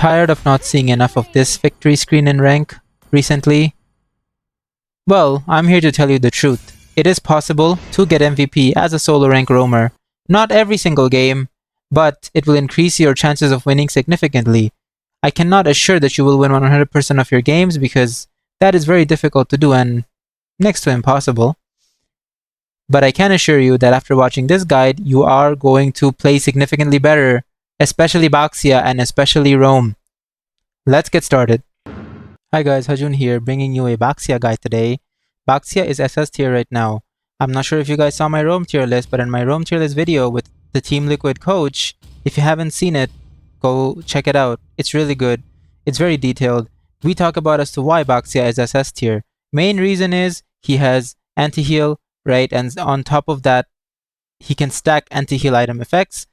Tired of not seeing enough of this victory screen in rank recently? Well, I'm here to tell you the truth. It is possible to get MVP as a solo rank roamer. Not every single game, but it will increase your chances of winning significantly. I cannot assure that you will win 100% of your games because that is very difficult to do and next to impossible. But I can assure you that after watching this guide, you are going to play significantly better, especially Baxia and especially Rome. Let's get started. Hi guys, Hajun here, bringing you a Baxia guide today. Baxia is SS tier right now. I'm not sure if you guys saw my Rome tier list, but in my Rome tier list video with the Team Liquid coach, if you haven't seen it, go check it out. It's really good. It's very detailed. We talk about as to why Baxia is SS tier. Main reason is he has anti-heal, right? And on top of that, he can stack anti-heal item effects.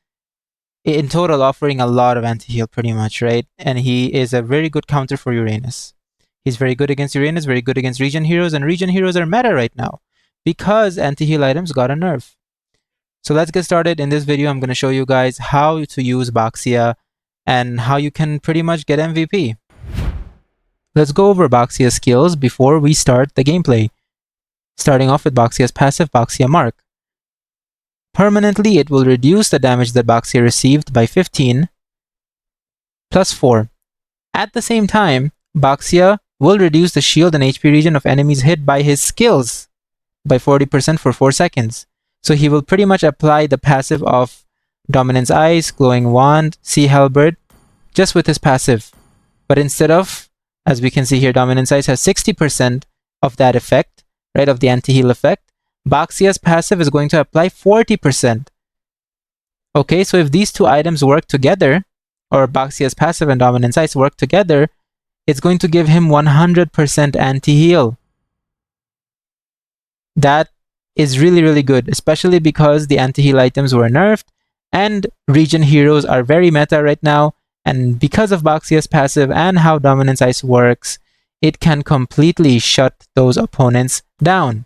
In total, offering a lot of anti-heal pretty much, right? And he is a very good counter for Uranus. He's very good against Uranus, very good against regen heroes, and regen heroes are meta right now because anti-heal items got a nerf. So let's get started. In this video, I'm going to show you guys how to use Baxia and how you can pretty much get MVP. Let's go over Baxia's skills before we start the gameplay. Starting off with Baxia's passive, Baxia Mark. Permanently, it will reduce the damage that Baxia received by 15 plus 4. At the same time, Baxia will reduce the shield and HP regen of enemies hit by his skills by 40% for 4 seconds. So he will pretty much apply the passive of Dominance Ice, Glowing Wand, Sea Halberd just with his passive. But instead of, as we can see here, Dominance Ice has 60% of that effect, right, of the anti-heal effect. Baxia's passive is going to apply 40%. Okay, so if these two items work together, or Baxia's passive and Dominance Ice work together, it's going to give him 100% anti-heal. That is really, really good, especially because the anti-heal items were nerfed and regen heroes are very meta right now. And because of Baxia's passive and how Dominance Ice works, it can completely shut those opponents down.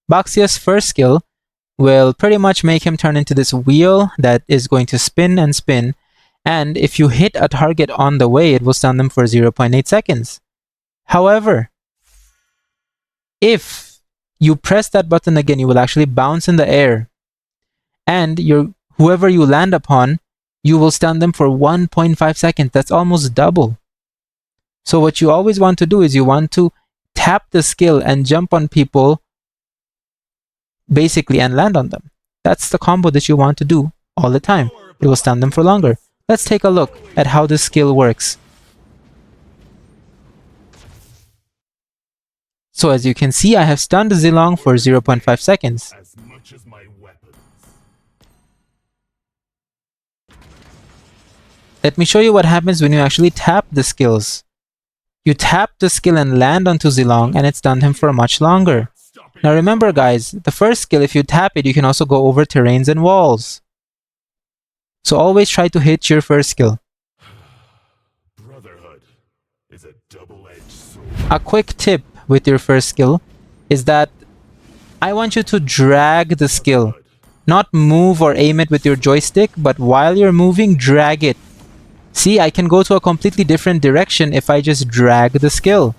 Baxia's first skill will pretty much make him turn into this wheel that is going to spin and spin, and if you hit a target on the way, it will stun them for 0.8 seconds. However, if you press that button again, you will actually bounce in the air, and whoever you land upon, you will stun them for 1.5 seconds. That's almost double. So what you always want to do is you want to tap the skill and jump on people basically and land on them. That's the combo that you want to do all the time. It will stun them for longer. Let's take a look at how this skill works. So as you can see, I have stunned Zilong for 0.5 seconds. Let me show you what happens when you actually tap the skills. You tap the skill and land onto Zilong and it stunned him for much longer. Now remember guys, the first skill, if you tap it, you can also go over terrains and walls. So always try to hit your first skill. Brotherhood is a double-edged sword. A quick tip with your first skill is that I want you to drag the skill. Not move or aim it with your joystick, but while you're moving, drag it. See, I can go to a completely different direction if I just drag the skill.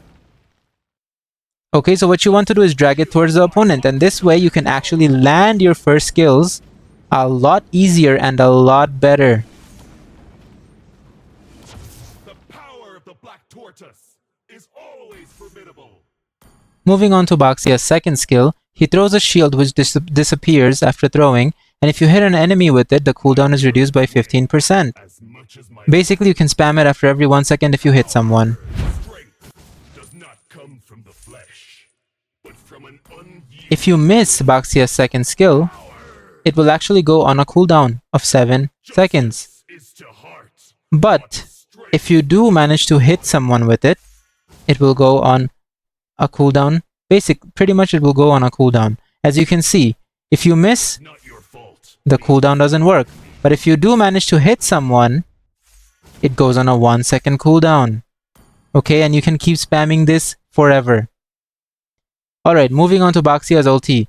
Okay, so what you want to do is drag it towards the opponent, and this way you can actually land your first skills a lot easier and a lot better. The power of the black tortoise is always formidable. Moving on to Baxia's second skill, he throws a shield which disappears after throwing, and if you hit an enemy with it, the cooldown is reduced by 15%. Basically, you can spam it after every 1 second if you hit someone. If you miss Baxia's second skill, it will actually go on a cooldown of 7 seconds. But if you do manage to hit someone with it, it will go on a cooldown. Pretty much it will go on a cooldown. As you can see, if you miss, the cooldown doesn't work. But if you do manage to hit someone, it goes on a 1 second cooldown. Okay, and you can keep spamming this forever. Alright, moving on to Baxia's ulti.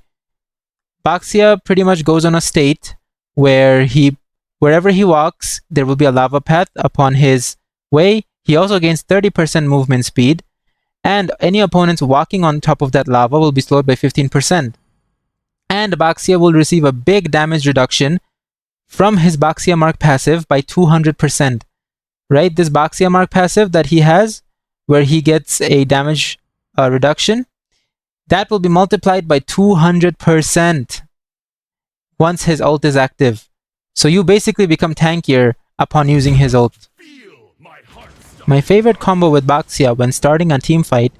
Baxia pretty much goes on a state where he Wherever he walks, there will be a lava path upon his way. He also gains 30% movement speed, and any opponents walking on top of that lava will be slowed by 15%. And Baxia will receive a big damage reduction from his Baxia Mark passive by 200%. Right? This Baxia Mark passive that he has, where he gets a damage reduction, that will be multiplied by 200% once his ult is active. So you basically become tankier upon using his ult. Feel my heart stop. My favorite combo with Baxia when starting a team fight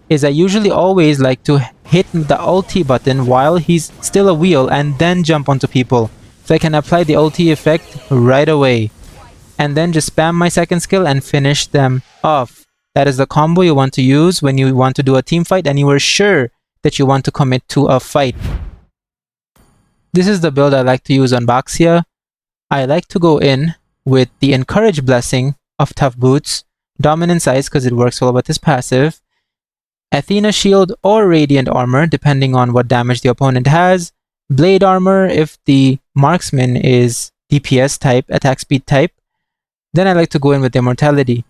is I usually always like to hit the ulti button while he's still a wheel and then jump onto people. So I can apply the ulti effect right away. And then just spam my second skill and finish them off. That is the combo you want to use when you want to do a team fight and you are sure that you want to commit to a fight. This is the build I like to use on Baxia. I like to go in with the Encourage Blessing of Tough Boots, Dominance Ice because it works well with his passive, Athena Shield or Radiant Armor depending on what damage the opponent has, Blade Armor if the marksman is DPS type, attack speed type. Then I like to go in with Immortality.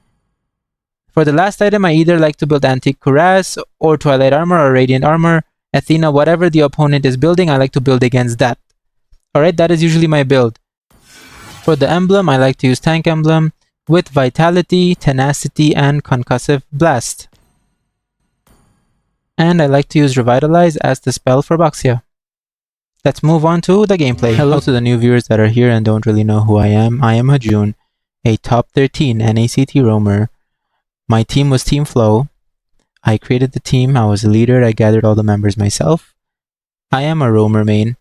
For the last item, I either like to build Antique Cuirass or Twilight Armor or Radiant Armor. Athena, whatever the opponent is building, I like to build against that. Alright, that is usually my build. For the emblem, I like to use Tank Emblem with Vitality, Tenacity, and Concussive Blast. And I like to use Revitalize as the spell for Baxia. Let's move on to the gameplay. Hello to the new viewers that are here and don't really know who I am Hajun, a top 13 NACT roamer. My team was Team Flow. I created the team, I was a leader, I gathered all the members myself. I am a roamer main,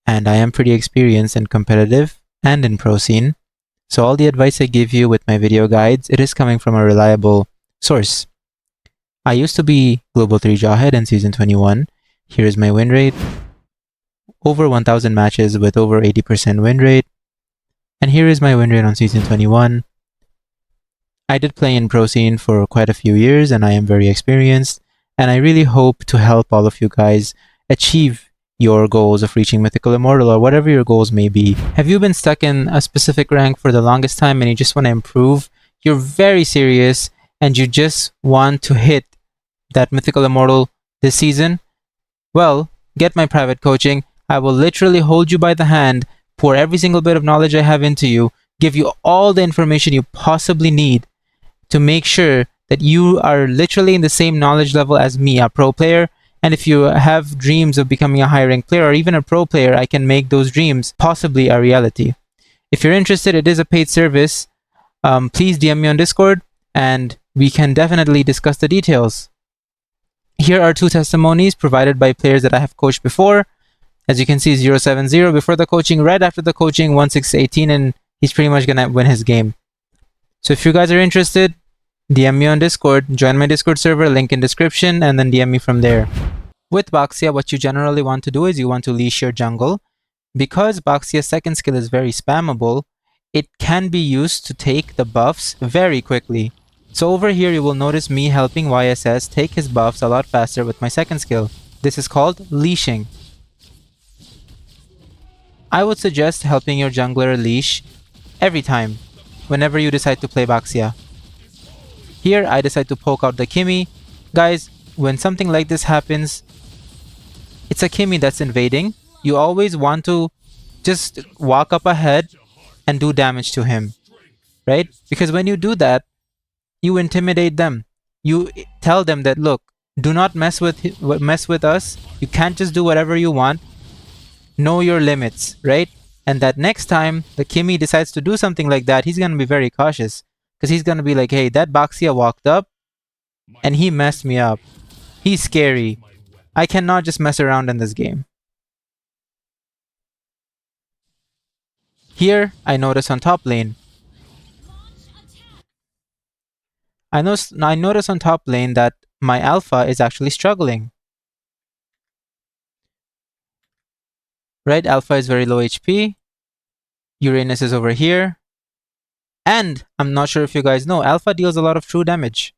and I am pretty experienced and competitive and in pro scene. So all the advice I give you with my video guides, it is coming from a reliable source. I used to be Global 3 Jawhead in Season 21. Here is my win rate. Over 1000 matches with over 80% win rate. And here is my win rate on Season 21. I did play in pro scene for quite a few years and I am very experienced. And I really hope to help all of you guys achieve your goals of reaching Mythical Immortal or whatever your goals may be. Have you been stuck in a specific rank for the longest time and you just want to improve? You're very serious and you just want to hit that Mythical Immortal this season? Well, get my private coaching. I will literally hold you by the hand, pour every single bit of knowledge I have into you, give you all the information you possibly need to make sure that you are literally in the same knowledge level as me, a pro player. And if you have dreams of becoming a high rank player or even a pro player, I can make those dreams possibly a reality. If you're interested, it is a paid service. Please DM me on Discord and we can definitely discuss the details. Here are 2 testimonies provided by players that I have coached before. As you can see, 070 before the coaching, right after the coaching, 1618, and he's pretty much gonna win his game. So if you guys are interested, DM me on Discord, join my Discord server, link in description, and then DM me from there. With Baxia, what you generally want to do is you want to leash your jungle. Because Baxia's second skill is very spammable, it can be used to take the buffs very quickly. So over here you will notice me helping YSS take his buffs a lot faster with my second skill. This is called leashing. I would suggest helping your jungler leash every time, whenever you decide to play Baxia. Here, I decide to poke out the Kimmy. Guys, when something like this happens, it's a Kimmy that's invading. You always want to just walk up ahead and do damage to him, right? Because when you do that, you intimidate them. You tell them that, look, do not mess with us. You can't just do whatever you want. Know your limits, right? And that next time the Kimmy decides to do something like that, he's going to be very cautious. Because he's going to be like, hey, that Baxia walked up and he messed me up. He's scary. I cannot just mess around in this game. Here, I notice on top lane. I notice on top lane that my alpha is actually struggling. Right, alpha is very low HP. Uranus is over here. And I'm not sure if you guys know, alpha deals a lot of true damage.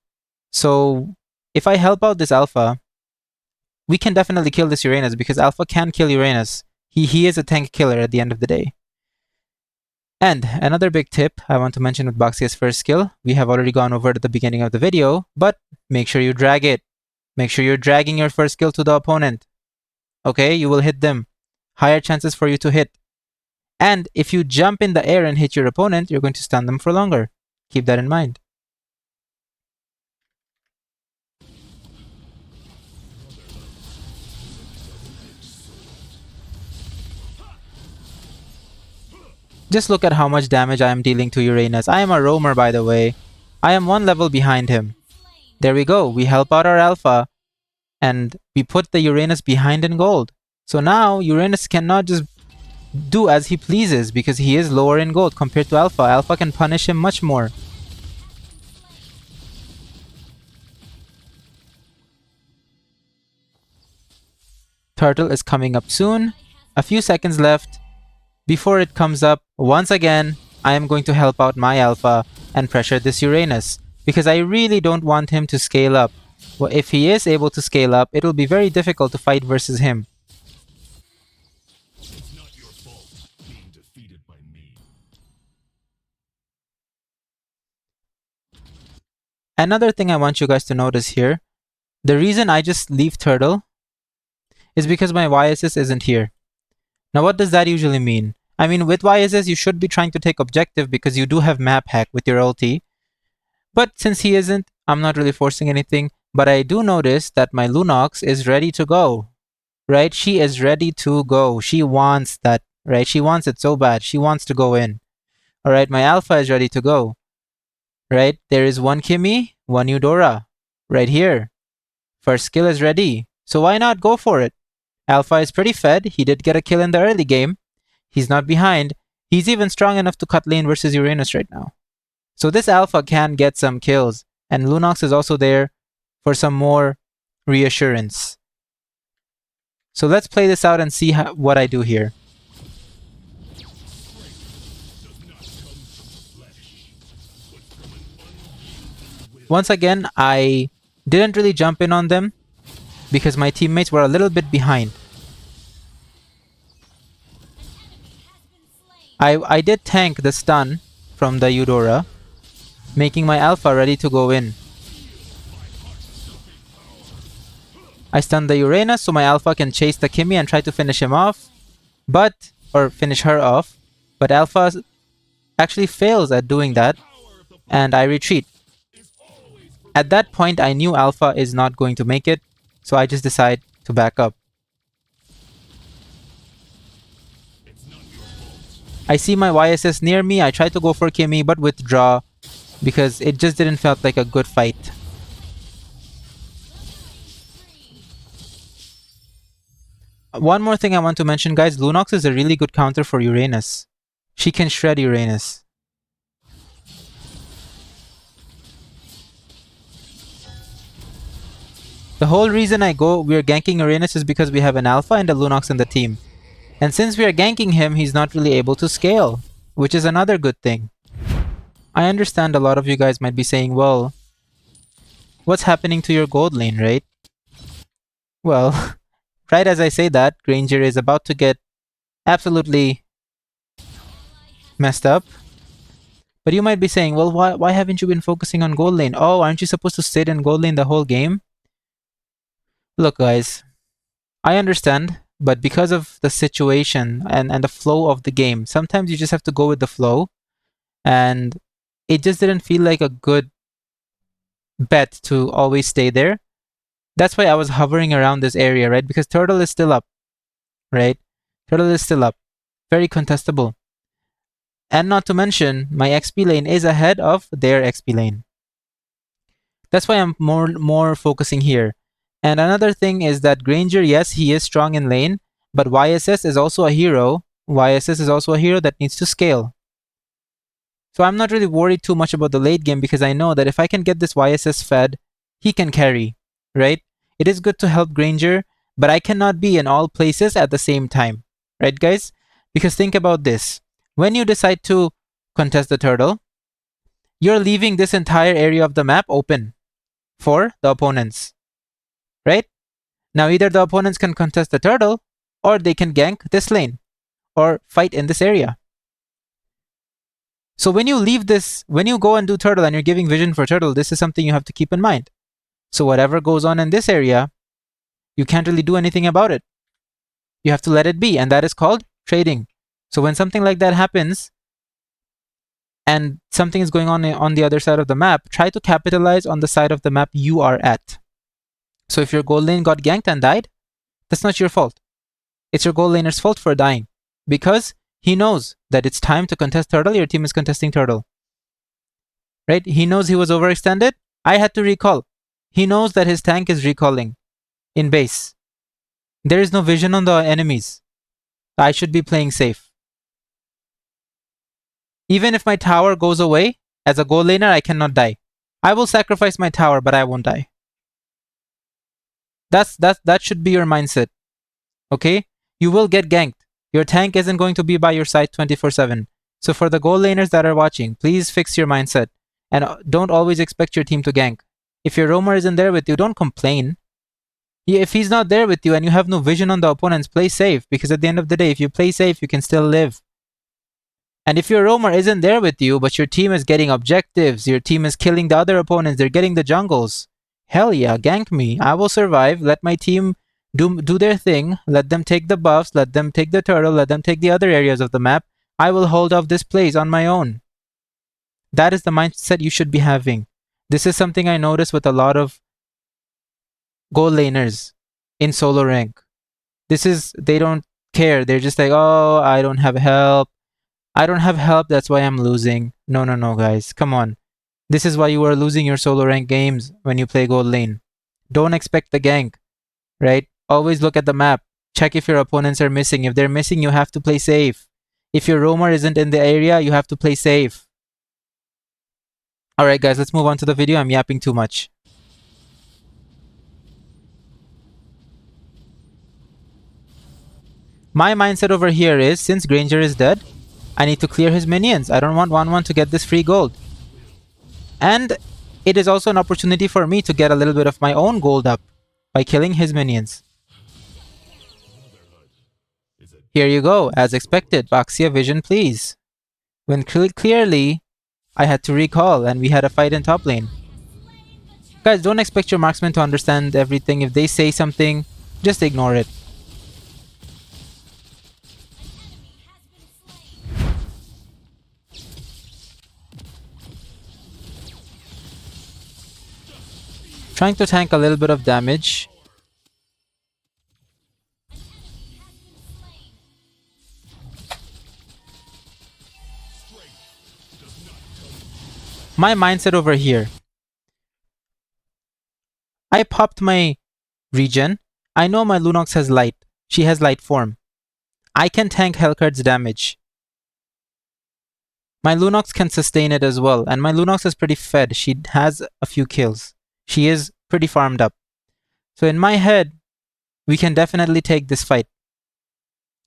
So if I help out this alpha, we can definitely kill this Uranus because alpha can kill Uranus. He is a tank killer at the end of the day. And another big tip I want to mention with Baxia's first skill, we have already gone over it at the beginning of the video, but make sure you drag it. Make sure you're dragging your first skill to the opponent. Okay, you will hit them. Higher chances for you to hit. And if you jump in the air and hit your opponent, you're going to stun them for longer. Keep that in mind. Just look at how much damage I am dealing to Uranus. I am a roamer, by the way. I am one level behind him. There we go. We help out our alpha and we put the Uranus behind in gold. So now Uranus cannot just do as he pleases because he is lower in gold compared to alpha. Alpha can punish him much more. Turtle is coming up soon. A few seconds left. Before it comes up, once again, I am going to help out my alpha and pressure this Uranus because I really don't want him to scale up. Well, if he is able to scale up, it will be very difficult to fight versus him. It's not your fault being defeated by me. Another thing I want you guys to notice here, the reason I just leave Turtle is because my YSS isn't here. Now what does that usually mean? I mean, with YSS you should be trying to take objective because you do have map hack with your ulti. But since he isn't, I'm not really forcing anything. But I do notice that my Lunox is ready to go. Right? She is ready to go. She wants that. Right? She wants it so bad. She wants to go in. Alright, my Alpha is ready to go. Right? There is one Kimmy, one Eudora. Right here. First skill is ready. So why not go for it? Alpha is pretty fed. He did get a kill in the early game. He's not behind. He's even strong enough to cut lane versus Uranus right now. So this Alpha can get some kills. And Lunox is also there for some more reassurance. So let's play this out and see what I do here. Once again, I didn't really jump in on them because my teammates were a little bit behind. I did tank the stun from the Eudora, making my Alpha ready to go in. I stunned the Uranus so my Alpha can chase the Kimmy and try to finish him off, or finish her off. But Alpha actually fails at doing that, and I retreat. At that point, I knew Alpha is not going to make it, so I just decide to back up. I see my YSS near me. I try to go for Kimmy, but withdraw because it just didn't felt like a good fight. One more thing I want to mention, guys. Lunox is a really good counter for Uranus. She can shred Uranus. The whole reason we're ganking Uranus is because we have an Alpha and a Lunox in the team. And since we are ganking him, he's not really able to scale, which is another good thing. I understand a lot of you guys might be saying, well, what's happening to your gold lane, right? Well, right as I say that, Granger is about to get absolutely messed up. But you might be saying, well, why haven't you been focusing on gold lane? Oh, aren't you supposed to sit in gold lane the whole game? Look, guys, I understand. But because of the situation and the flow of the game, sometimes you just have to go with the flow. And it just didn't feel like a good bet to always stay there. That's why I was hovering around this area, right? Because Turtle is still up, right? Turtle is still up. Very contestable. And not to mention, my XP lane is ahead of their XP lane. That's why I'm more focusing here. And another thing is that Granger, yes, he is strong in lane, but YSS is also a hero. YSS is also a hero that needs to scale. So I'm not really worried too much about the late game because I know that if I can get this YSS fed, he can carry, right? It is good to help Granger, but I cannot be in all places at the same time, right, guys? Because think about this. When you decide to contest the turtle, you're leaving this entire area of the map open for the opponents. Right? Now either the opponents can contest the turtle or they can gank this lane or fight in this area. So when you leave this, when you go and do turtle and you're giving vision for turtle, this is something you have to keep in mind. So whatever goes on in this area, you can't really do anything about it. You have to let it be, and that is called trading. So when something like that happens, and something is going on the other side of the map, try to capitalize on the side of the map you are at. So if your gold lane got ganked and died, that's not your fault. It's your gold laner's fault for dying. Because he knows that it's time to contest turtle, your team is contesting turtle. Right? He knows he was overextended. I had to recall. He knows that his tank is recalling in base. There is no vision on the enemies. I should be playing safe. Even if my tower goes away, as a gold laner, I cannot die. I will sacrifice my tower, but I won't die. That should be your mindset. Okay? You will get ganked. Your tank isn't going to be by your side 24/7. So for the gold laners that are watching, please fix your mindset. And don't always expect your team to gank. If your roamer isn't there with you, don't complain. If he's not there with you and you have no vision on the opponents, play safe. Because at the end of the day, if you play safe, you can still live. And if your roamer isn't there with you, but your team is getting objectives, your team is killing the other opponents, they're getting the jungles, hell yeah, gank me. I will survive. Let my team do their thing. Let them take the buffs. Let them take the turtle. Let them take the other areas of the map. I will hold off this place on my own. That is the mindset you should be having. This is something I notice with a lot of gold laners in solo rank. They don't care. They're just like, oh, I don't have help. I don't have help, that's why I'm losing. No, guys. Come on. This is why you are losing your solo rank games when you play gold lane. Don't expect the gank, right? Always look at the map. Check if your opponents are missing. If they're missing, you have to play safe. If your roamer isn't in the area, you have to play safe. Alright guys, let's move on to the video. I'm yapping too much. My mindset over here is, since Granger is dead, I need to clear his minions. I don't want 1-1 to get this free gold. And it is also an opportunity for me to get a little bit of my own gold up by killing his minions. Here you go, as expected. Baxia vision, please. When clearly, I had to recall and we had a fight in top lane. Guys, don't expect your marksman to understand everything. If they say something, just ignore it. Trying to tank a little bit of damage. My mindset over here. I popped my regen. I know my Lunox has light. She has light form. I can tank Hellcard's damage. My Lunox can sustain it as well. And my Lunox is pretty fed. She has a few kills. She is pretty farmed up. So in my head, we can definitely take this fight.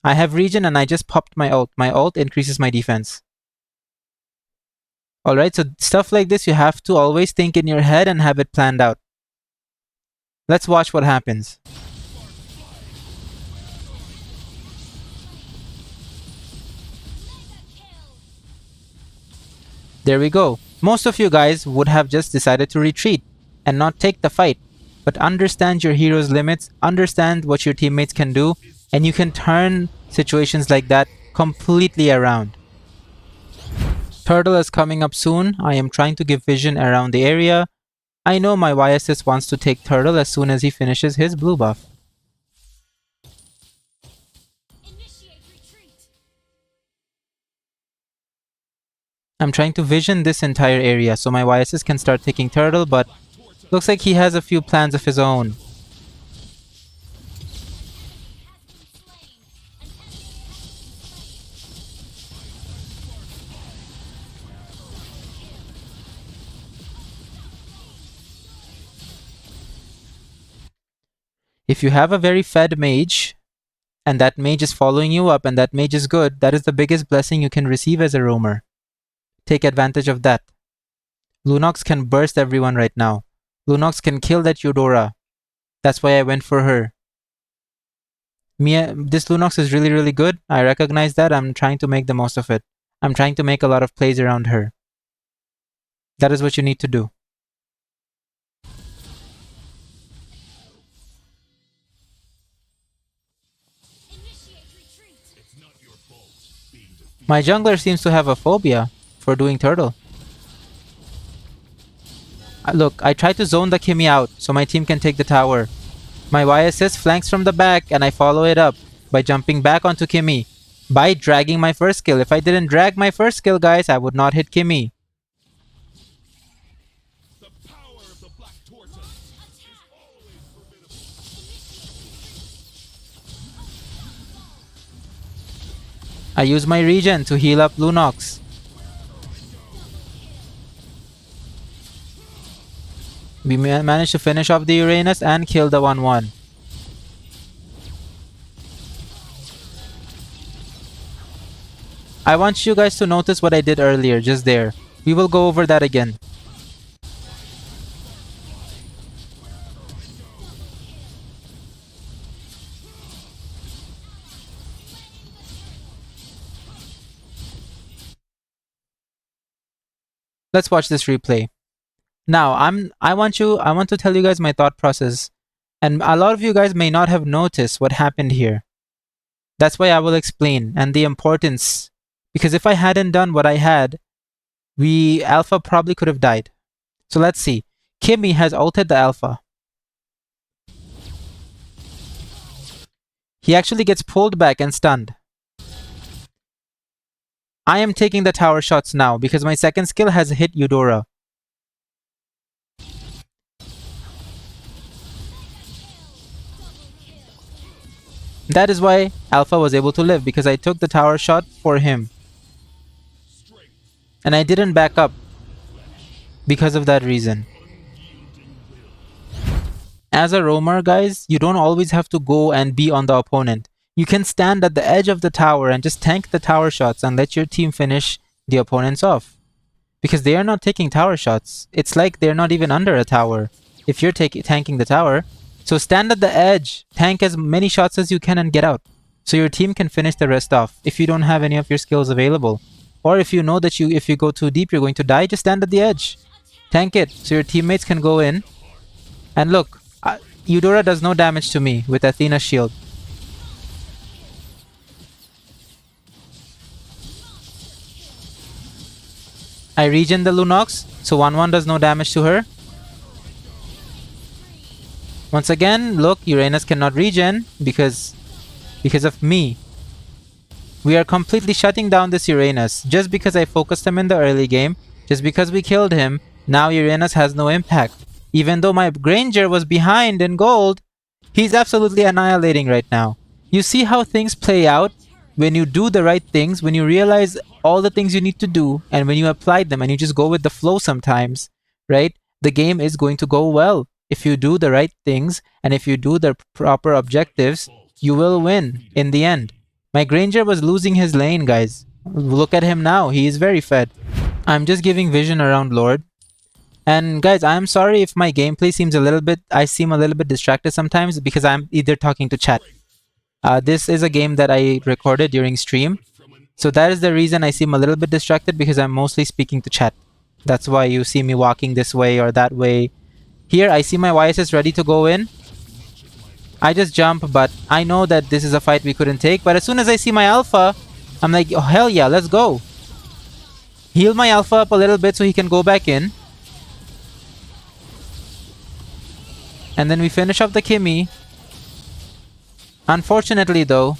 I have regen and I just popped my ult. My ult increases my defense. Alright, so stuff like this you have to always think in your head and have it planned out. Let's watch what happens. There we go. Most of you guys would have just decided to retreat and not take the fight. But understand your hero's limits, understand what your teammates can do, and you can turn situations like that completely around. Turtle is coming up soon. I am trying to give vision around the area. I know my Y-assist wants to take Turtle as soon as he finishes his blue buff. I'm trying to vision this entire area so my Y-assist can start taking Turtle, but looks like he has a few plans of his own. If you have a very fed mage, and that mage is following you up and that mage is good, that is the biggest blessing you can receive as a roamer. Take advantage of that. Lunox can burst everyone right now. Lunox can kill that Eudora. That's why I went for her. This Lunox is really, really good. I recognize that. I'm trying to make the most of it. I'm trying to make a lot of plays around her. That is what you need to do. My jungler seems to have a phobia for doing turtle. Look, I tried to zone the Kimmy out so my team can take the tower. My Y assist flanks from the back and I follow it up by jumping back onto Kimmy. By dragging my first skill. If I didn't drag my first skill, guys, I would not hit Kimmy. The power of the black tortoise is always formidable. I use my regen to heal up Lunox. We managed to finish off the Uranus and kill the 1-1. I want you guys to notice what I did earlier, just there. We will go over that again. Let's watch this replay. Now, I want to tell you guys my thought process. And a lot of you guys may not have noticed what happened here. That's why I will explain and the importance. Because if I hadn't done what I had, Alpha probably could have died. So let's see. Kimmy has ulted the Alpha. He actually gets pulled back and stunned. I am taking the tower shots now because my second skill has hit Eudora. That is why Alpha was able to live, because I took the tower shot for him. And I didn't back up because of that reason. As a roamer, guys, you don't always have to go and be on the opponent. You can stand at the edge of the tower and just tank the tower shots and let your team finish the opponents off. Because they are not taking tower shots. It's like they're not even under a tower if you're tanking the tower. So stand at the edge, tank as many shots as you can and get out. So your team can finish the rest off if you don't have any of your skills available. Or if you know that if you go too deep you're going to die, just stand at the edge. Tank it so your teammates can go in. And look, Eudora does no damage to me with Athena's shield. I regen the Lunox, so 1-1 does no damage to her. Once again, look, Uranus cannot regen because of me. We are completely shutting down this Uranus. Just because I focused him in the early game, just because we killed him, now Uranus has no impact. Even though my Granger was behind in gold, he's absolutely annihilating right now. You see how things play out when you do the right things, when you realize all the things you need to do, and when you apply them and you just go with the flow sometimes, right? The game is going to go well. If you do the right things and if you do the proper objectives, you will win in the end. My Granger was losing his lane, guys. Look at him now. He is very fed. I'm just giving vision around Lord. And guys, I'm sorry if my gameplay seems I seem a little bit distracted sometimes because I'm either talking to chat. This is a game that I recorded during stream. So that is the reason I seem a little bit distracted, because I'm mostly speaking to chat. That's why you see me walking this way or that way. Here, I see my YSS ready to go in. I just jump, but I know that this is a fight we couldn't take. But as soon as I see my Alpha, I'm like, oh hell yeah, let's go. Heal my Alpha up a little bit so he can go back in. And then we finish up the Kimmy. Unfortunately though,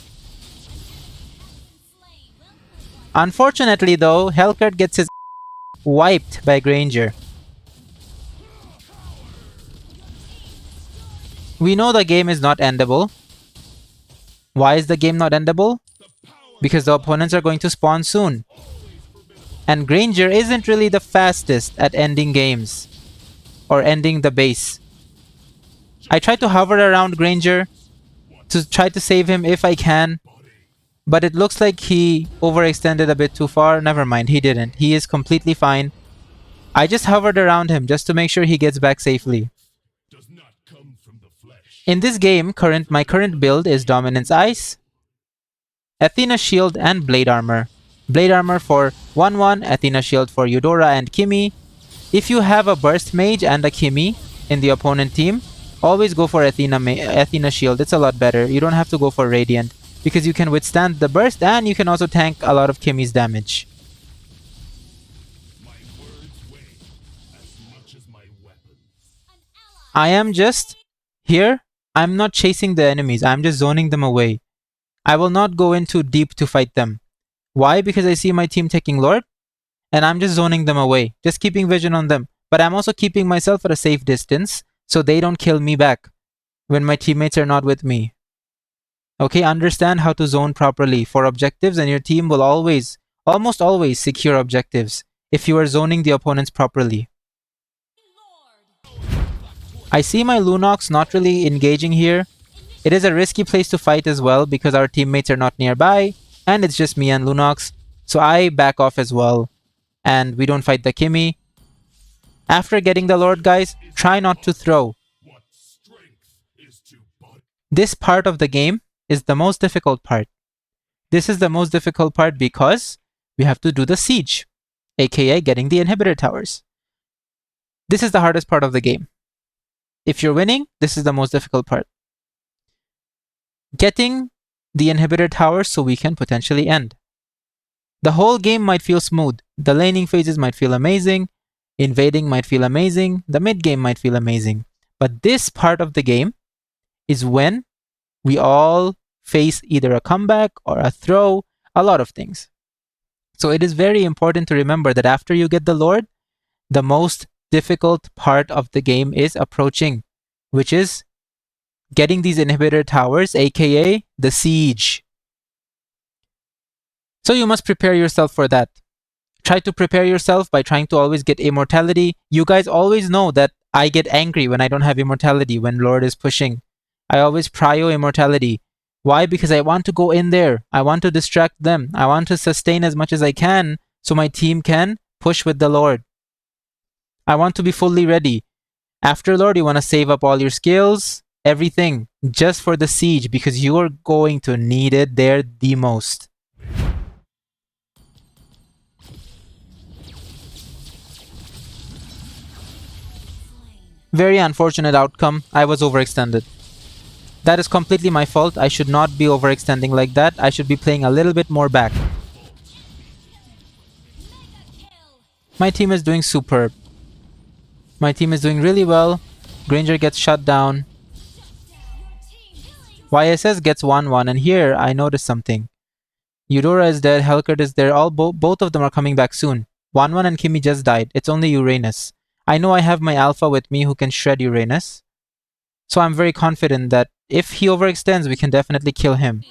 Hellcat gets his wiped by Granger. We know the game is not endable. Why is the game not endable? Because the opponents are going to spawn soon. And Granger isn't really the fastest at ending games or ending the base. I try to hover around Granger to try to save him if I can, but it looks like he overextended a bit too far. Never mind, he didn't. He is completely fine. I just hovered around him just to make sure he gets back safely. In this game, my current build is Dominance Ice, Athena Shield, and Blade Armor. Blade Armor for 1-1, Athena Shield for Eudora and Kimi. If you have a Burst Mage and a Kimi in the opponent team, always go for Athena Shield. It's a lot better. You don't have to go for Radiant because you can withstand the burst and you can also tank a lot of Kimi's damage. My words weigh as much as my weapons. I am just here. I'm not chasing the enemies. I'm just zoning them away. I will not go in too deep to fight them. Why? Because I see my team taking Lord, and I'm just zoning them away, just keeping vision on them. But I'm also keeping myself at a safe distance so they don't kill me back when my teammates are not with me. Okay, understand how to zone properly for objectives, and your team will always, almost always, secure objectives if you are zoning the opponents properly. I see my Lunox not really engaging here. It is a risky place to fight as well because our teammates are not nearby, and it's just me and Lunox, so I back off as well, and we don't fight the Kimi. After getting the Lord, guys, try not to throw. What strength is to body? This part of the game is the most difficult part. This is the most difficult part because we have to do the siege, aka getting the inhibitor towers. This is the hardest part of the game. If you're winning, this is the most difficult part. Getting the inhibitor towers so we can potentially end. The whole game might feel smooth. The laning phases might feel amazing. Invading might feel amazing. The mid game might feel amazing. But this part of the game is when we all face either a comeback or a throw, a lot of things. So it is very important to remember that after you get the Lord, the most difficult part of the game is approaching, which is getting these inhibitor towers, aka the siege. So you must prepare yourself for that. Try to prepare yourself by trying to always get immortality. You guys always know that I get angry when I don't have immortality when Lord is pushing. I always prio immortality. Why? Because I want to go in there. I want to distract them. I want to sustain as much as I can so my team can push with the Lord. I want to be fully ready. After Lord, you want to save up all your skills, everything, just for the siege because you are going to need it there the most. Very unfortunate outcome. I was overextended. That is completely my fault. I should not be overextending like that. I should be playing a little bit more back. My team is doing superb. My team is doing really well. Granger gets shut down. YSS gets 1-1, and here I noticed something. Eudora is dead, Helcurt is there, both of them are coming back soon. 1-1 and Kimi just died. It's only Uranus. I know I have my alpha with me who can shred Uranus. So I'm very confident that if he overextends, we can definitely kill him.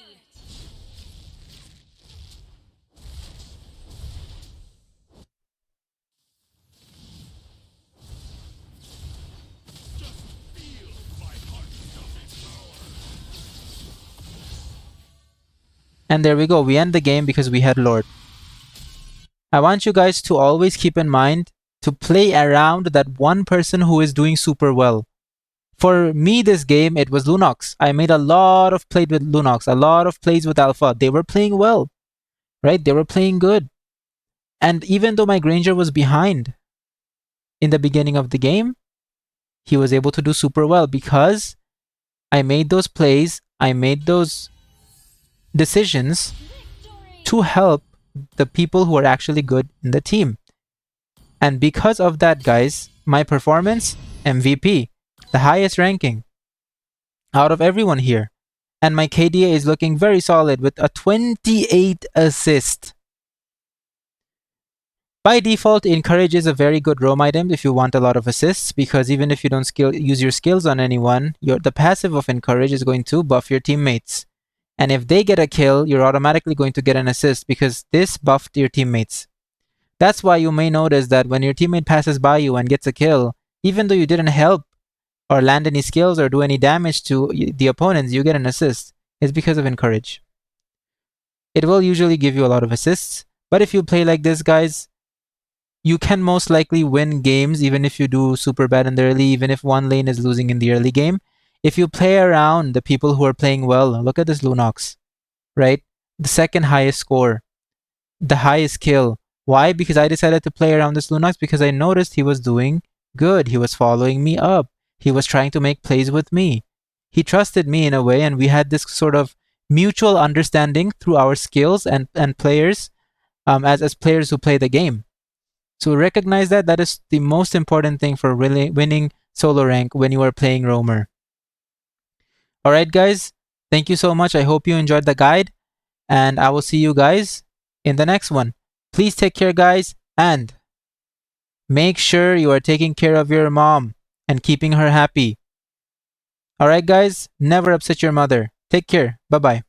And there we go. We end the game because we had Lord. I want you guys to always keep in mind to play around that one person who is doing super well. For me this game, it was Lunox. I made a lot of plays with Lunox, a lot of plays with Alpha. They were playing well, right? They were playing good. And even though my Granger was behind in the beginning of the game, he was able to do super well because I made those plays, I made those decisions to help the people who are actually good in the team. And because of that, guys, my performance, MVP, the highest ranking out of everyone here. And my KDA is looking very solid with a 28 assist. By default, Encourage is a very good roam item if you want a lot of assists, because even if you don't use your skills on anyone, the passive of Encourage is going to buff your teammates. And if they get a kill, you're automatically going to get an assist because this buffed your teammates. That's why you may notice that when your teammate passes by you and gets a kill, even though you didn't help or land any skills or do any damage to the opponents, you get an assist. It's because of Encourage. It will usually give you a lot of assists, but if you play like this, guys, you can most likely win games even if you do super bad in the early, even if one lane is losing in the early game. If you play around the people who are playing well, look at this Lunox, right? The second highest score. the highest kill. Why? Because I decided to play around this Lunox because I noticed he was doing good. He was following me up. He was trying to make plays with me. He trusted me in a way, and we had this sort of mutual understanding through our skills and players, as players who play the game. So recognize that is the most important thing for really winning solo rank when you are playing roamer. Alright guys, thank you so much. I hope you enjoyed the guide, and I will see you guys in the next one. Please take care guys, and make sure you are taking care of your mom and keeping her happy. Alright guys, never upset your mother. Take care. Bye-bye.